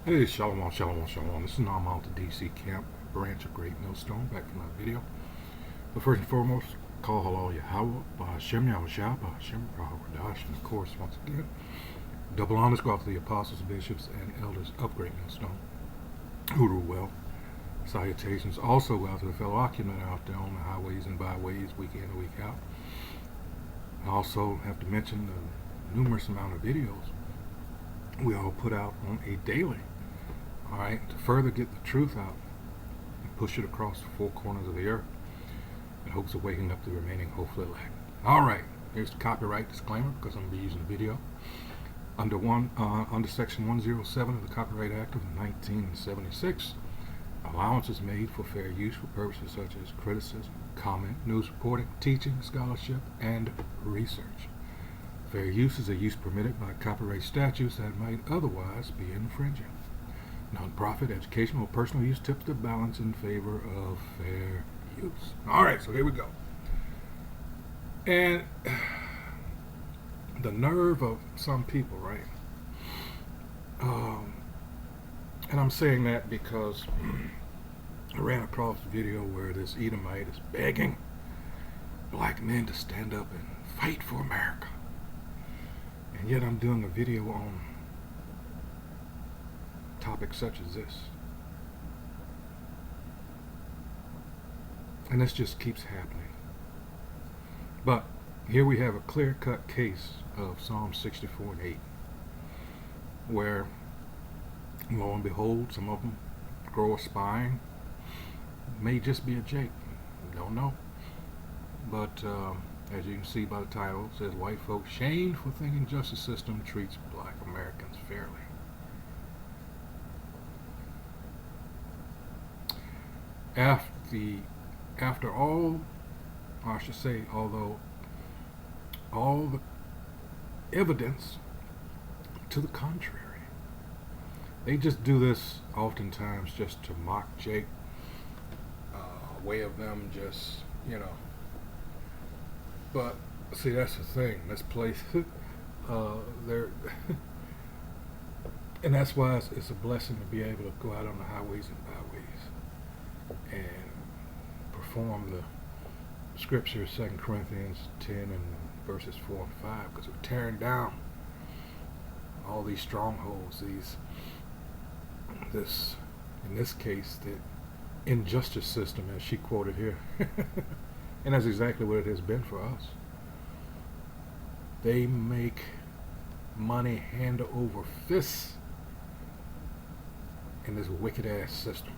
Hey, shalom, shalom, shalom. This is Nam out the DC camp, branch of Great Millstone, back from that video. But first and foremost, call halal Yahweh, Ba'Hashem Yahushua, Ba'Hashem Rahawadash, and of course, once again, double honors go out to the apostles, bishops, and elders of Great Millstone, who rule well. Salutations also go out to the fellow occupant out there on the highways and byways, week in and week out. I also have to mention the numerous amount of videos we all put out on a daily. Alright, to further get the truth out and push it across the four corners of the earth in hopes of waking up the remaining hopefully elect. Alright, here's the copyright disclaimer because I'm going to be using the video. Under Section 107 of the Copyright Act of 1976, allowance is made for fair use for purposes such as criticism, comment, news reporting, teaching, scholarship, and research. Fair use is a use permitted by copyright statutes that might otherwise be infringing. Non-profit, educational, or personal use tips the balance in favor of fair use. Alright, so here we go. And the nerve of some people, right? And I'm saying that because I ran across a video where this Edomite is begging black men to stand up and fight for America. And yet I'm doing a video on topics such as this. And this just keeps happening. But here we have a clear-cut case of Psalm 64 and 8, where, lo and behold, some of them grow a spine. May just be a Jake. Don't know. But as you can see by the title, it says white folks shamed for thinking justice system treats black Americans fairly. After all, I should say, although all the evidence to the contrary, they just do this oftentimes just to mock Jake. A way of them just, But see, that's the thing. This place, they're, and that's why it's a blessing to be able to go out on the highways and byways and perform the scripture, 2 Corinthians 10 and verses 4 and 5, because we're tearing down all these strongholds, in this case, the injustice system, as she quoted here. And that's exactly what it has been for us. They make money hand over fist in this wicked ass system.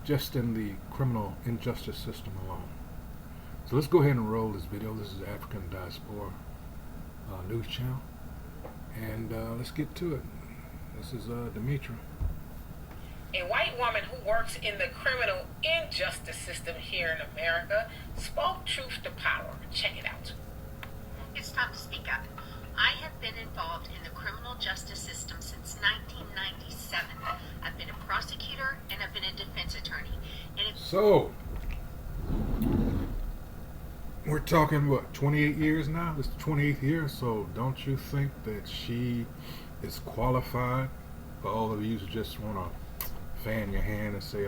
Just in the criminal injustice system alone. So let's go ahead and roll this video. This is African Diaspora News Channel. And let's get to it. This is Demetra. A white woman who works in the criminal injustice system here in America spoke truth to power. Check it out. It's time to speak up. I have been involved in the criminal justice system since 1997. I've been a prosecutor and I've been a defense attorney. So, we're talking, what, 28 years now? This is the 28th year, so don't you think that she is qualified for all of you who just want to fan your hand and say,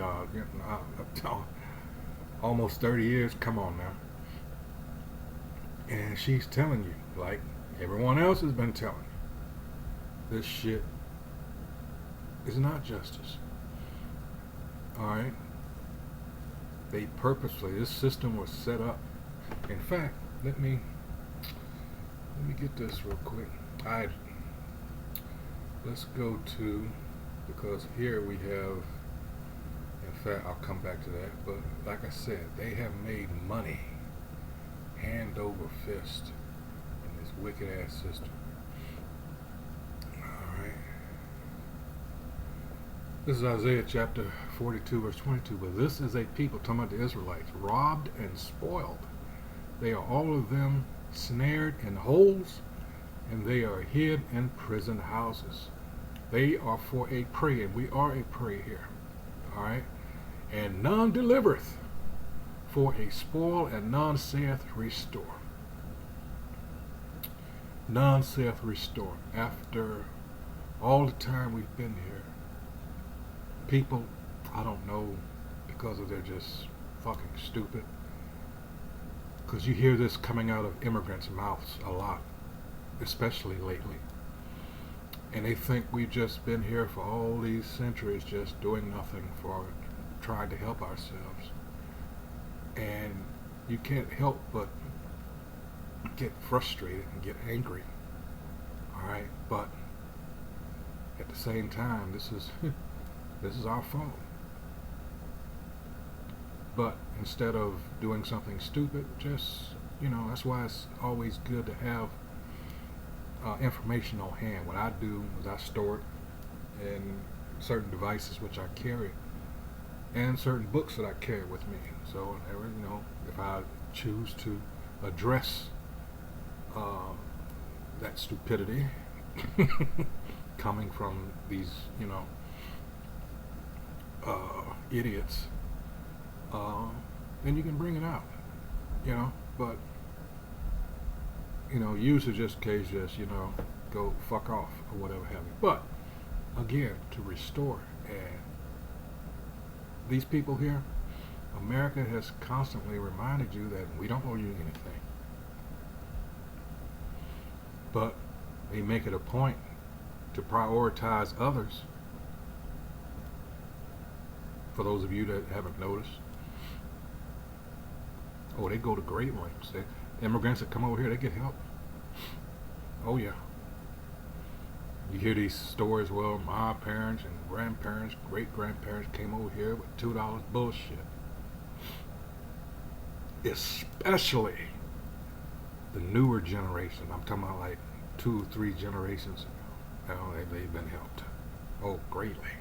almost 30 years, come on now. And she's telling you, like everyone else has been telling you, this shit is not justice. Alright? They purposely, this system was set up. In fact, let me get this real quick. Let's go to, because here we have, in fact, I'll come back to that, but like I said, they have made money hand over fist in this wicked ass system. Alright. This is Isaiah chapter 42 verse 22, but this is a people, talking about the Israelites, robbed and spoiled. They are all of them snared in holes, and they are hid in prison houses. They are for a prey, and we are a prey here. Alright? And none delivereth, for a spoil, and none saith restore. None saith restore. After all the time we've been here, people, I don't know, because of they're just fucking stupid. Because you hear this coming out of immigrants' mouths a lot, especially lately. And they think we've just been here for all these centuries just doing nothing for trying to help ourselves. And you can't help but get frustrated and get angry. Alright? But at the same time, this is our fault. But instead of doing something stupid, just, that's why it's always good to have information on hand. What I do is I store it in certain devices which I carry, and certain books that I carry with me. So whenever, if I choose to address that stupidity coming from these, idiots, then you can bring it out, but usually just in case, just go fuck off or whatever have you. But again, to restore, and these people here, America has constantly reminded you that we don't owe you anything, but they make it a point to prioritize others. For those of you that haven't noticed, they go to great lengths. Immigrants that come over here, they get help. Oh yeah. You hear these stories, well, my parents and grandparents, great-grandparents came over here with $2 bullshit. Especially the newer generation. I'm talking about like 2 or 3 generations ago. They've been helped. Oh, greatly.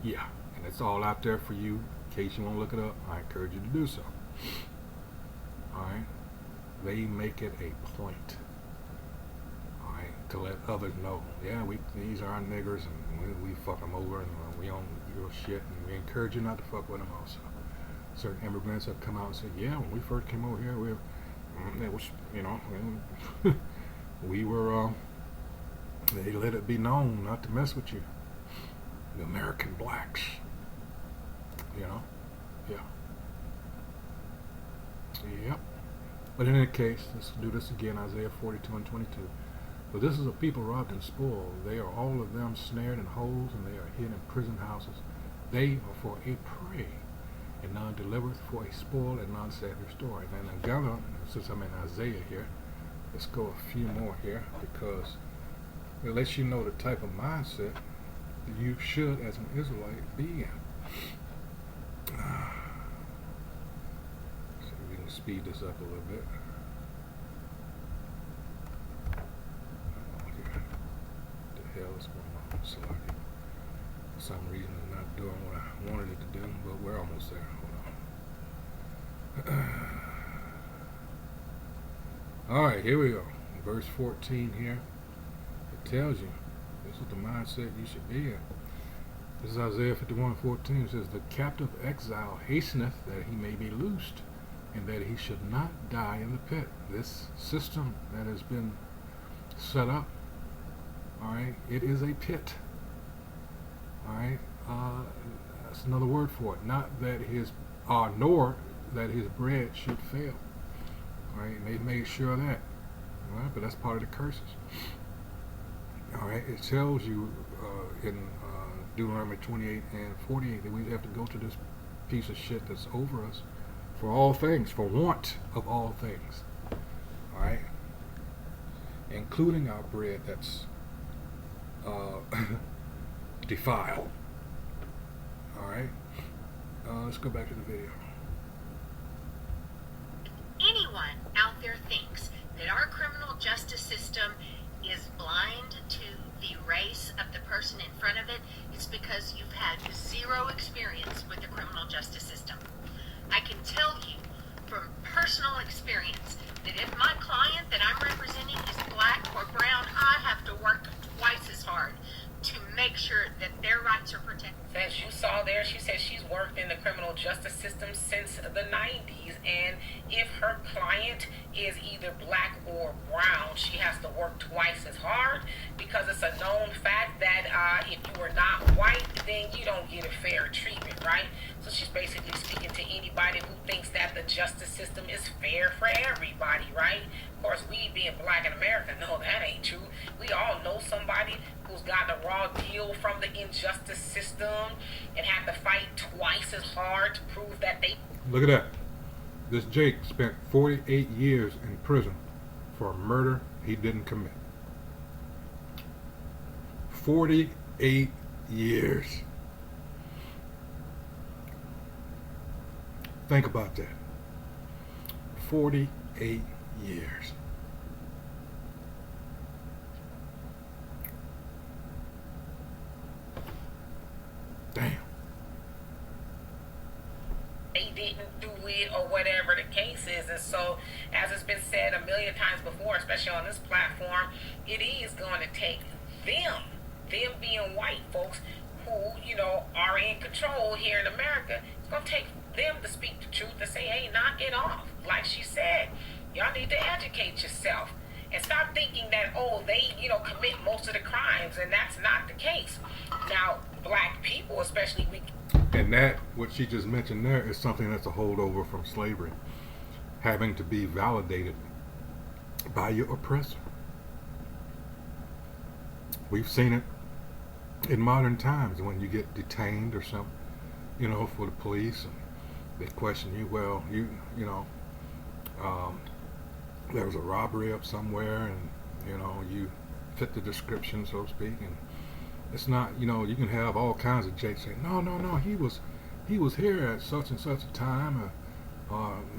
Yeah, and it's all out there for you. In case you want to look it up, I encourage you to do so. Alright? They make it a point, alright, to let others know, yeah, these are our niggers, and we fuck them over, and we own your shit, and we encourage you not to fuck with them also. Certain immigrants have come out and said, yeah, when we first came over here, it was, we were, they let it be known not to mess with you. The American blacks. Yeah. Yep. But in any case, let's do this again, Isaiah 42 and 22. For this is a people robbed and spoiled. They are all of them snared in holes, and they are hid in prison houses. They are for a prey, and none delivereth, for a spoil, and none saith restore. And then together, since I'm in Isaiah here, let's go a few more here, because it lets you know the type of mindset you should, as an Israelite, be in. So we can speed this up a little bit. The hell is going on? Selecting. For some reason, it's not doing what I wanted it to do, but we're almost there. Hold on. All right, here we go. Verse 14 here. It tells you this is the mindset you should be in. This is Isaiah 51:14. It says, the captive exile hasteneth that he may be loosed, and that he should not die in the pit. This system that has been set up, alright, it is a pit. Alright, that's another word for it. Not that nor that his bread should fail. Alright, and they made sure of that. Alright, but that's part of the curses. Alright, it tells you in Deuteronomy 28 and 48 that we have to go to this piece of shit that's over us for all things, for want of all things. Alright? Including our bread that's defiled. Alright? Let's go back to the video. Anyone out there thinks that our criminal justice system is blind to the race of the person in front of it, it's because you've had zero experience with the criminal justice system. I can tell you from personal experience that if my client that I'm representing is black or brown, I have to work twice as hard to make sure that their rights are protected. As you saw there, she said she's worked in the criminal justice system around, she has to work twice as hard because it's a known fact that if you are not white, then you don't get a fair treatment, right? So she's basically speaking to anybody who thinks that the justice system is fair for everybody, right? Of course, we being black in America know that ain't true. We all know somebody who's gotten a raw deal from the injustice system and had to fight twice as hard to prove that they... Look at that. This Jake spent 48 years in prison for a murder he didn't commit. 48 years. Think about that. 48 years. Damn. they didn't do it or whatever the case is. And so, as it's been said a million times before, especially on this platform, it is going to take them being white folks who, you know, are in control here in America. It's going to take them to speak the truth and say, hey, knock it off. Like she said, y'all need to educate yourself. And stop thinking that, oh, they, you know, commit most of the crimes, and that's not the case. Now, black people, especially, And that, what she just mentioned there, is something that's a holdover from slavery. Having to be validated by your oppressor. We've seen it in modern times when you get detained or something, you know, for the police, and they question you, well, you know, there was a robbery up somewhere, and, you know, you fit the description, so to speak, and it's not, you know, you can have all kinds of jakes saying, no, he was here at such and such a time,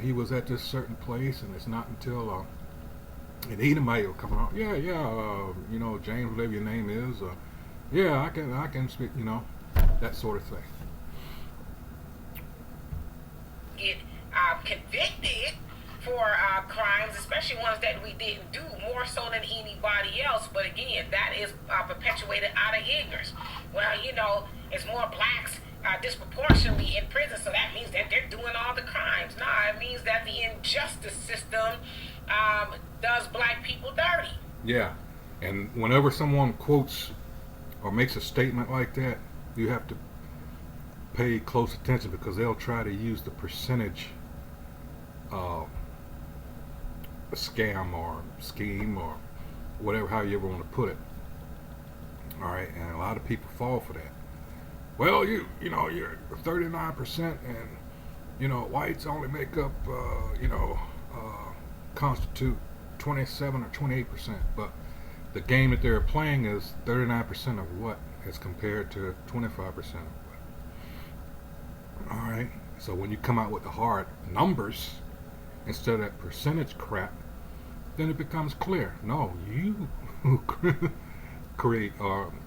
he was at this certain place, and it's not until an Edomite will come out, you know, James, whatever your name is, I can speak, you know, that sort of thing. Get convicted for crimes, especially ones that we didn't do, more so than anybody else. But again, that is perpetuated out of ignorance. Well, you know, it's more blacks disproportionately in prison, so that means that they're doing all the crimes. No, it means that the injustice system does black people dirty. Yeah, and whenever someone quotes or makes a statement like that, you have to pay close attention, because they'll try to use the percentage scam or scheme or whatever, how you ever want to put it. All right, and a lot of people fall for that. Well, you know, you're 39%, and you know, whites only make up constitute 27 or 28%, but the game that they're playing is 39% of what as compared to 25% of what. All right, so when you come out with the hard numbers instead of that percentage crap, then it becomes clear. No, you create,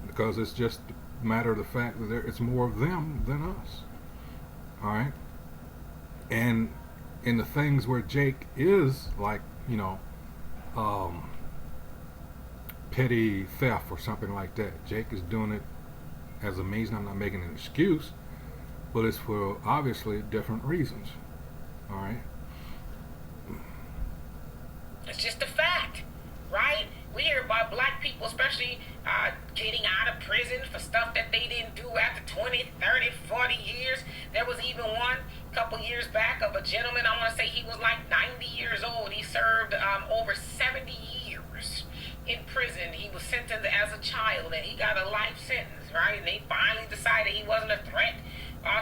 because it's just a matter of the fact that it's more of them than us. All right, and in the things where Jake is like, you know, petty theft or something like that, Jake is doing it as amazing. I'm not making an excuse, but it's for obviously different reasons. All right. It's just a fact, right? We hear about black people, especially getting out of prison for stuff that they didn't do after 20, 30, 40 years. There was even one a couple years back of a gentleman, I want to say he was like 90 years old. He served over 70 years in prison. He was sentenced as a child, and he got a life sentence, right? And they finally decided he wasn't a threat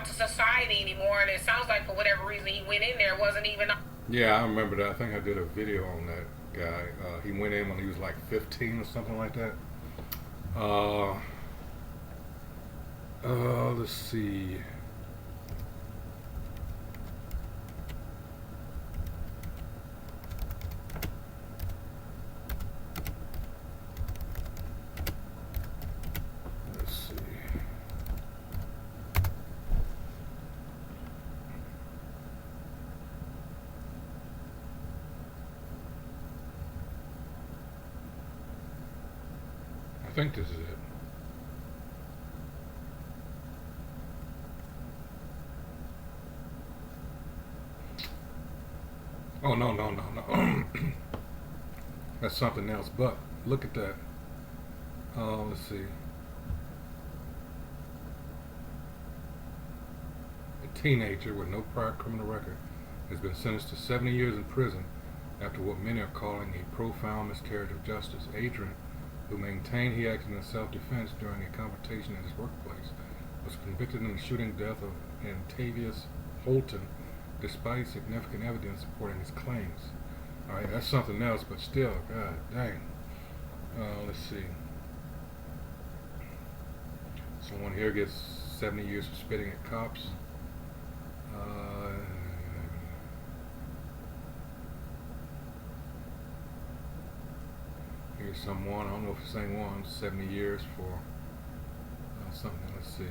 to society anymore, and it sounds like for whatever reason he went in there wasn't even... Yeah, I remember that. I think I did a video on that guy. He went in when he was like 15 or something like that. Let's see. I think this is it. Oh, no. That's something else. But look at that. Let's see. A teenager with no prior criminal record has been sentenced to 70 years in prison after what many are calling a profound miscarriage of justice. Adrian, who maintained he acted in self-defense during a confrontation at his workplace, was convicted in the shooting death of Antavius Holton, despite significant evidence supporting his claims. All right, that's something else, but still, god dang. Let's see. Someone here gets 70 years for spitting at cops. Here's someone, I don't know if it's the same one, 70 years for something. Let's see.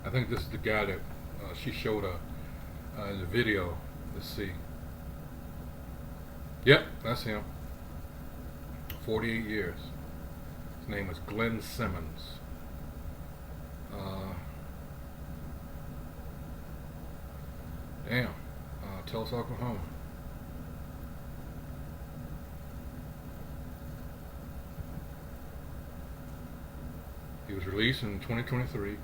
I think this is the guy that she showed in the video. Let's see. Yep, that's him. 48 years. His name is Glenn Simmons. Tulsa, Oklahoma. He was released in 2023.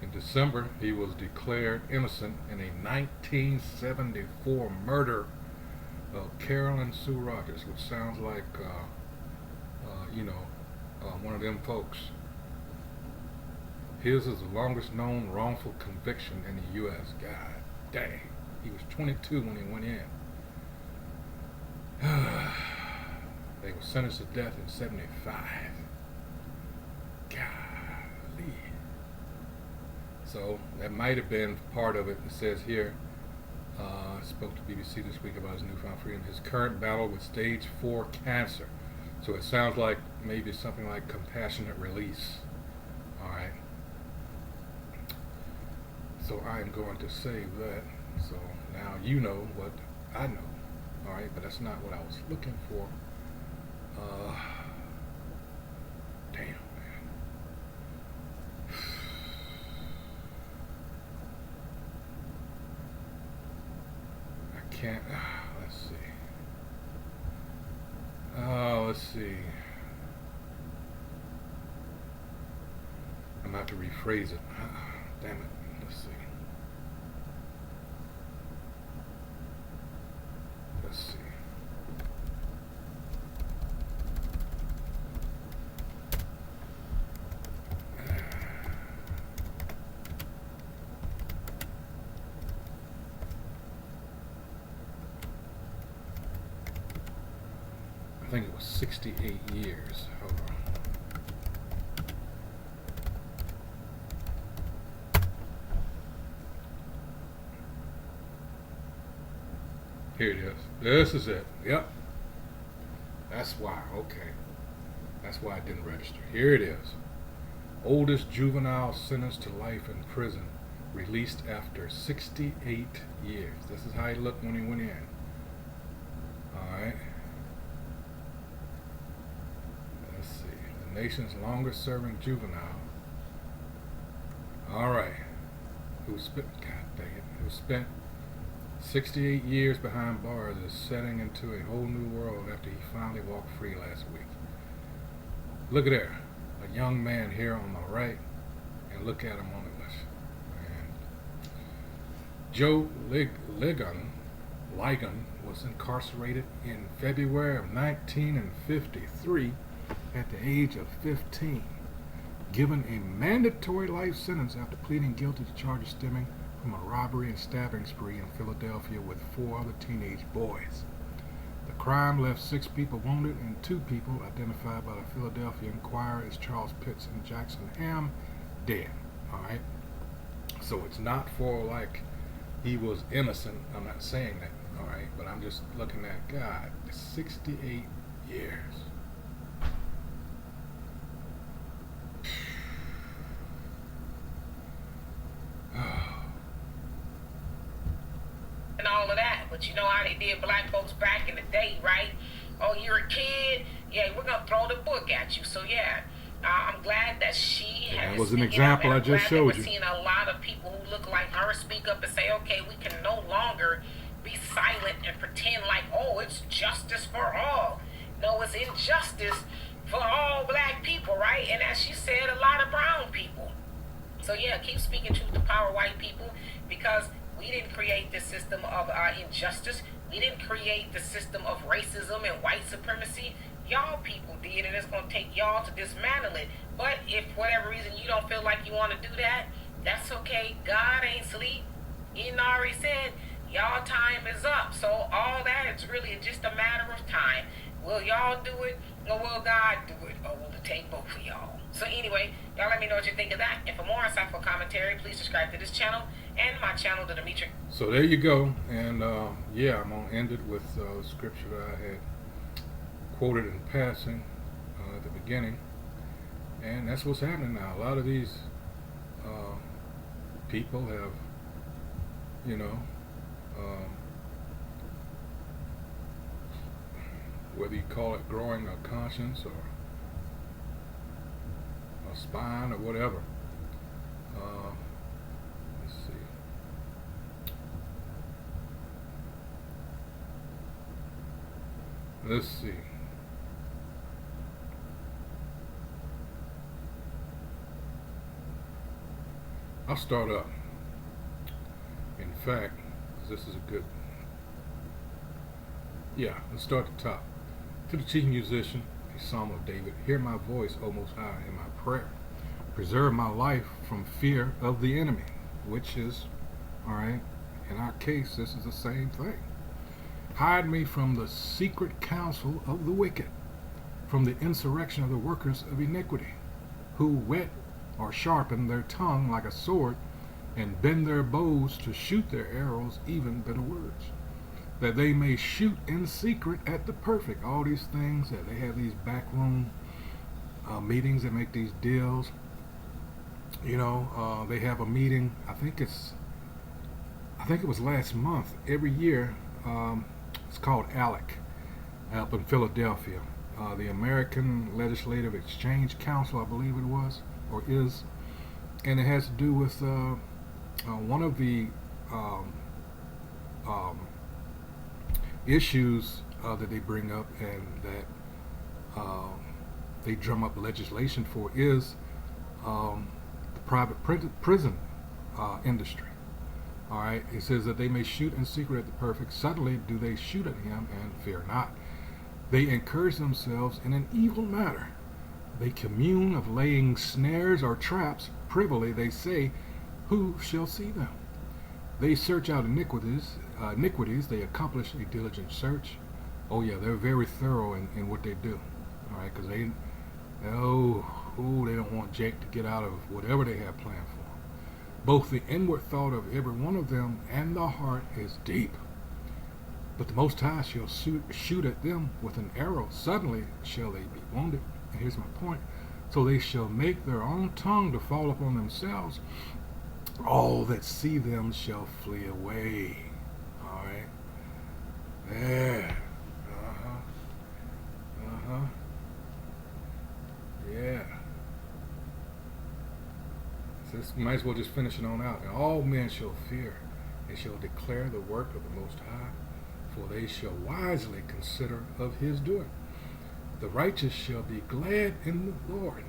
In December, he was declared innocent in a 1974 murder of Carolyn Sue Rogers, which sounds like, one of them folks. His is the longest known wrongful conviction in the U.S. God dang. He was 22 when he went in. They were sentenced to death in 75. Golly. So that might have been part of it. It says here, spoke to BBC this week about his newfound freedom. His current battle with stage 4 cancer. So it sounds like maybe something like compassionate release. Alright. So I am going to save that. So now you know what I know. Alright, but that's not what I was looking for. Damn, man. I can't. Let's see. Let's see. I'm about to rephrase it. Damn it. Let's see. Let's see. I think it was 68 years. Hold on. Here it is. This is it. Yep. That's why. Okay. That's why I didn't register. Here it is. Oldest juvenile sentenced to life in prison, released after 68 years. This is how he looked when he went in. Alright. Let's see. The nation's longest serving juvenile. Alright. Who spent 68 years behind bars is setting into a whole new world after he finally walked free last week. Look at there. A young man here on the right, and look at him on the left. And Joe Ligon was incarcerated in February of 1953 at the age of 15, given a mandatory life sentence after pleading guilty to charges stemming from a robbery and stabbing spree in Philadelphia with 4 other teenage boys. The crime left 6 people wounded and 2 people, identified by the Philadelphia Inquirer as Charles Pitts and Jackson Ham, dead. Alright? So it's not for like he was innocent. I'm not saying that. Alright? But I'm just looking at God. 68 years. And all of that, but you know how they did black folks back in the day, right? Oh, you're a kid? Yeah, we're gonna throw the book at you. So yeah, I'm glad that she And has. that was an speaking example up, I and I'm just glad that showed we're you. seeing a lot of people who look like her speak up and say, okay, we can no longer be silent and pretend like, oh, it's justice for all. No, it's injustice for all black people, right? And as she said, a lot of brown people. So yeah, keep speaking truth to power, white people, because we didn't create this system of injustice. We didn't create the system of racism and white supremacy. Y'all people did, and it's gonna take y'all to dismantle it. But if for whatever reason you don't feel like you want to do that, that's okay. God ain't sleep. He already said y'all time is up. So all that is really just a matter of time. Will y'all do it, or will God do it, or will it take both of y'all? So anyway, y'all let me know what you think of that. And for more insightful commentary, please subscribe to this channel and my channel, The Demetra. So there you go. And yeah, I'm going to end it with scripture that I had quoted in passing at the beginning. And that's what's happening now. A lot of these people have, you know, whether you call it growing a conscience or a spine or whatever. Let's see. Let's see. I'll start up. In fact, 'cause this is a good. Yeah, let's start at the top. To the chief musician, a psalm of David, hear my voice, O Most High, in my prayer. Preserve my life from fear of the enemy, which is, all right, in our case, this is the same thing. Hide me from the secret counsel of the wicked, from the insurrection of the workers of iniquity, who whet or sharpen their tongue like a sword, and bend their bows to shoot their arrows, even bitter words, that they may shoot in secret at the perfect. All these things that they have, these backroom meetings that make these deals. You know, they have a meeting. I think it was last month. Every year, it's called ALEC, up in Philadelphia. The American Legislative Exchange Council, I believe it was, or is, and it has to do with one of the issues that they bring up and that they drum up legislation for is the private prison industry. All right, it says that they may shoot in secret at the perfect. Suddenly do they shoot at him and fear not. They encourage themselves in an evil matter. They commune of laying snares or traps. Privily they say, who shall see them? They search out iniquities. They accomplish a diligent search. Oh yeah, they're very thorough in what they do. All right, because they don't want Jake to get out of whatever they have planned for him. Both the inward thought of every one of them and the heart is deep. But the Most High shall shoot at them with an arrow. Suddenly shall they be wounded. And here's my point. So they shall make their own tongue to fall upon themselves. All that see them shall flee away. All right. There. Yeah. So this might as well just finish it on out. And all men shall fear. They shall declare the work of the Most High, for they shall wisely consider of his doing. The righteous shall be glad in the Lord,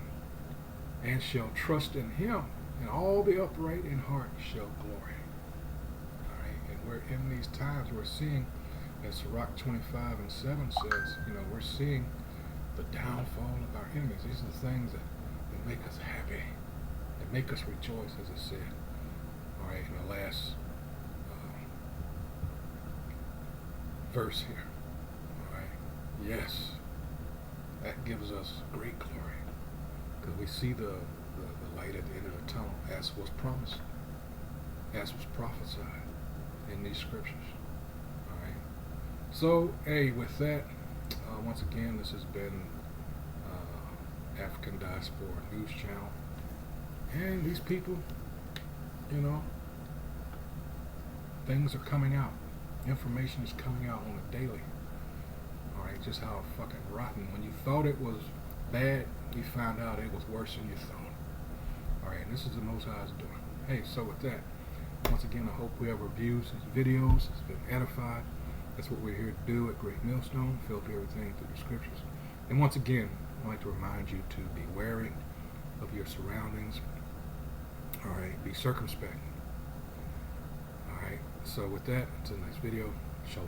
and shall trust in him, and all the upright in heart shall glory. All right, and we're in these times, we're seeing, as Sirach 25:7 says, we're seeing the downfall of our enemies. These are the things that make us happy, that make us rejoice, as it said. All right, in the last verse here. All right, yes, that gives us great glory, because we see the light at the end of the tunnel, as was promised, as was prophesied in these scriptures. All right. So, hey, with that, once again, this has been African Diaspora News Channel, and these people, things are coming out. Information is coming out on a daily. All right, just how fucking rotten. When you thought it was bad, you find out it was worse than you thought. Alright, and this is the Most High's doing. Hey, so with that, once again, I hope whoever views these videos has been edified. That's what we're here to do at Great Millstone, filter everything through the scriptures. And once again, I'd like to remind you to be wary of your surroundings. Alright, be circumspect. Alright, so with that, until the next video, shalom.